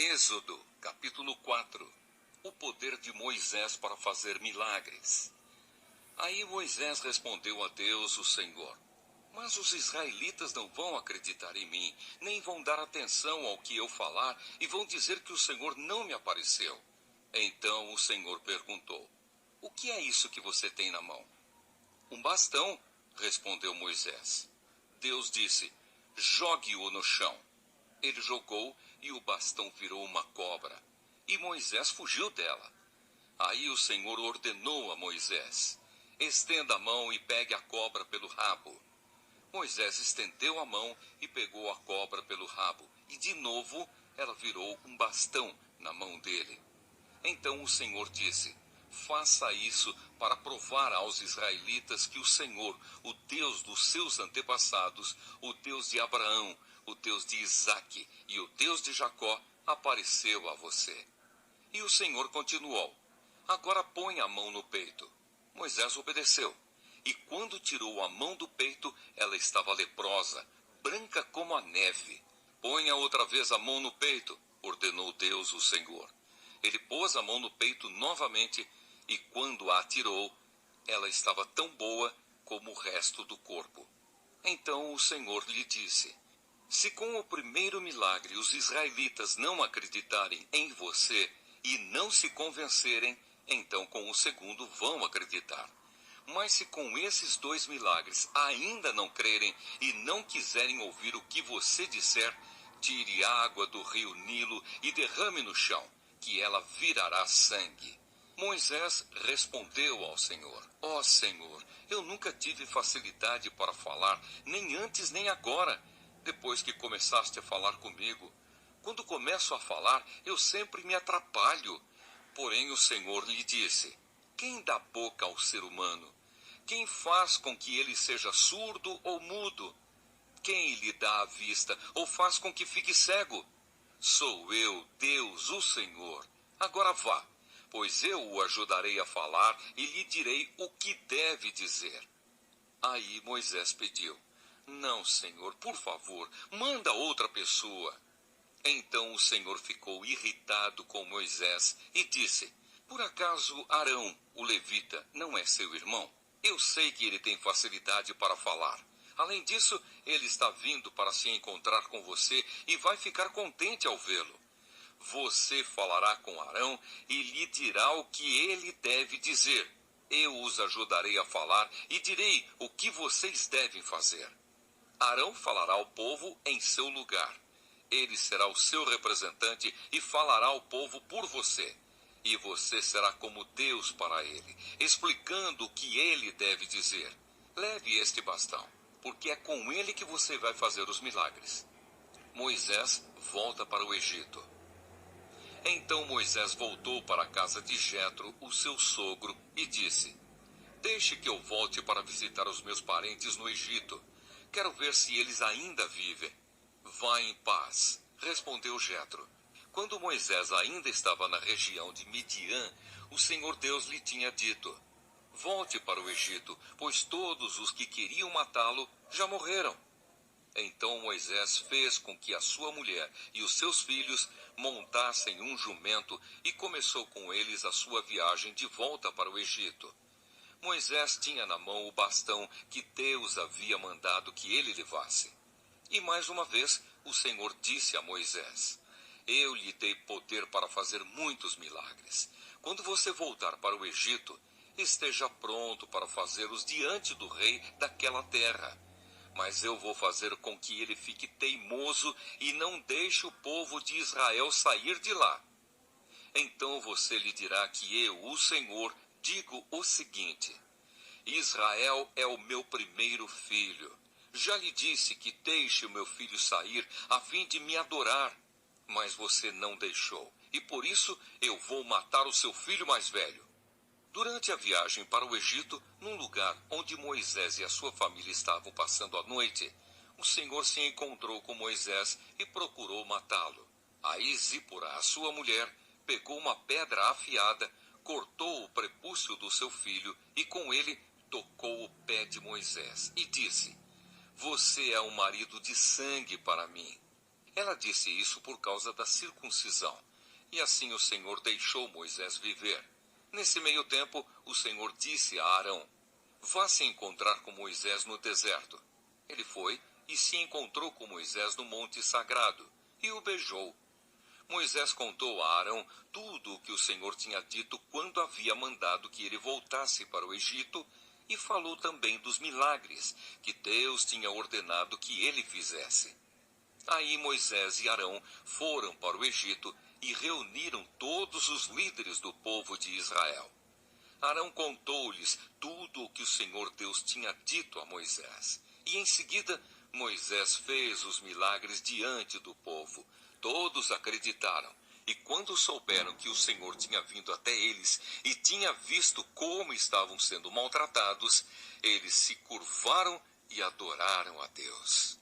Êxodo, capítulo 4. O poder de Moisés para fazer milagres. Aí Moisés respondeu a Deus, o Senhor: Mas os israelitas não vão acreditar em mim, nem vão dar atenção ao que eu falar, e vão dizer que o Senhor não me apareceu. Então o Senhor perguntou: O que é isso que você tem na mão? Um bastão, respondeu Moisés. Deus disse: Jogue-o no chão. Ele jogou e o bastão virou uma cobra. E Moisés fugiu dela. Aí o Senhor ordenou a Moisés: Estenda a mão e pegue a cobra pelo rabo. Moisés estendeu a mão e pegou a cobra pelo rabo. E de novo ela virou um bastão na mão dele. Então o Senhor disse: Faça isso para provar aos israelitas que o Senhor, o Deus dos seus antepassados, o Deus de Abraão, o Deus de Isaque e o Deus de Jacó, apareceu a você. E o Senhor continuou: Agora põe a mão no peito. Moisés obedeceu. E quando tirou a mão do peito, ela estava leprosa, branca como a neve. Ponha outra vez a mão no peito, ordenou Deus, o Senhor. Ele pôs a mão no peito novamente, e quando a tirou, ela estava tão boa como o resto do corpo. Então o Senhor lhe disse: Se com o primeiro milagre os israelitas não acreditarem em você e não se convencerem, então com o segundo vão acreditar. Mas se com esses 2 milagres ainda não crerem e não quiserem ouvir o que você disser, tire água do rio Nilo e derrame no chão, que ela virará sangue. Moisés respondeu ao Senhor: Ó Senhor, eu nunca tive facilidade para falar, nem antes nem agora, depois que começaste a falar comigo. Quando começo a falar, eu sempre me atrapalho. Porém o Senhor lhe disse: Quem dá boca ao ser humano? Quem faz com que ele seja surdo ou mudo? Quem lhe dá a vista ou faz com que fique cego? Sou eu, Deus, o Senhor. Agora vá, pois eu o ajudarei a falar e lhe direi o que deve dizer. Aí Moisés pediu: Não, Senhor, por favor, manda outra pessoa. Então o Senhor ficou irritado com Moisés e disse: Por acaso Arão, o levita, não é seu irmão? Eu sei que ele tem facilidade para falar. Além disso, ele está vindo para se encontrar com você e vai ficar contente ao vê-lo. Você falará com Arão e lhe dirá o que ele deve dizer. Eu os ajudarei a falar e direi o que vocês devem fazer. Arão falará ao povo em seu lugar. Ele será o seu representante e falará ao povo por você. E você será como Deus para ele, explicando o que ele deve dizer. Leve este bastão, porque é com ele que você vai fazer os milagres. Moisés volta para o Egito. Então Moisés voltou para a casa de Jetro, o seu sogro, e disse: Deixe que eu volte para visitar os meus parentes no Egito. Quero ver se eles ainda vivem. Vá em paz, respondeu Jetro. Quando Moisés ainda estava na região de Midian, o Senhor Deus lhe tinha dito: Volte para o Egito, pois todos os que queriam matá-lo já morreram. Então Moisés fez com que a sua mulher e os seus filhos montassem um jumento e começou com eles a sua viagem de volta para o Egito. Moisés tinha na mão o bastão que Deus havia mandado que ele levasse. E mais uma vez o Senhor disse a Moisés: Eu lhe dei poder para fazer muitos milagres. Quando você voltar para o Egito, esteja pronto para fazê-los diante do rei daquela terra. Mas eu vou fazer com que ele fique teimoso e não deixe o povo de Israel sair de lá. Então você lhe dirá que eu, o Senhor, digo o seguinte: Israel é o meu primeiro filho. Já lhe disse que deixe o meu filho sair a fim de me adorar. Mas você não deixou, e por isso eu vou matar o seu filho mais velho. Durante a viagem para o Egito, num lugar onde Moisés e a sua família estavam passando a noite, o Senhor se encontrou com Moisés e procurou matá-lo. Aí Zípora, a sua mulher, pegou uma pedra afiada, cortou o prepúcio do seu filho e com ele tocou o pé de Moisés e disse: Você é um marido de sangue para mim. Ela disse isso por causa da circuncisão. E assim o Senhor deixou Moisés viver. Nesse meio tempo, o Senhor disse a Arão: vá se encontrar com Moisés no deserto. Ele foi e se encontrou com Moisés no monte sagrado, e o beijou. Moisés contou a Arão tudo o que o Senhor tinha dito quando havia mandado que ele voltasse para o Egito, e falou também dos milagres que Deus tinha ordenado que ele fizesse. Aí Moisés e Arão foram para o Egito e reuniram todos os líderes do povo de Israel. Arão contou-lhes tudo o que o Senhor Deus tinha dito a Moisés. E em seguida, Moisés fez os milagres diante do povo. Todos acreditaram. E quando souberam que o Senhor tinha vindo até eles e tinha visto como estavam sendo maltratados, eles se curvaram e adoraram a Deus.